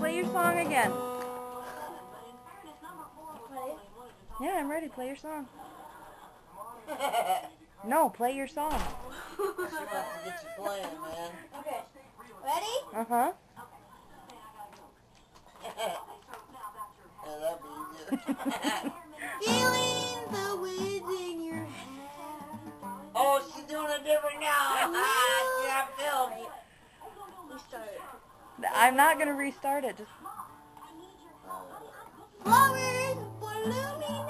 Play your song again. Ready? Yeah, I'm ready. Play your song. No, play your song. She wants to get you playing, man. Okay. Ready? Uh-huh. Yeah, that'd be easier. Feeling the wind in your hair. Oh, she's doing it different now. She got film. Restart it. I'm not going to restart it. Just Flowers blooming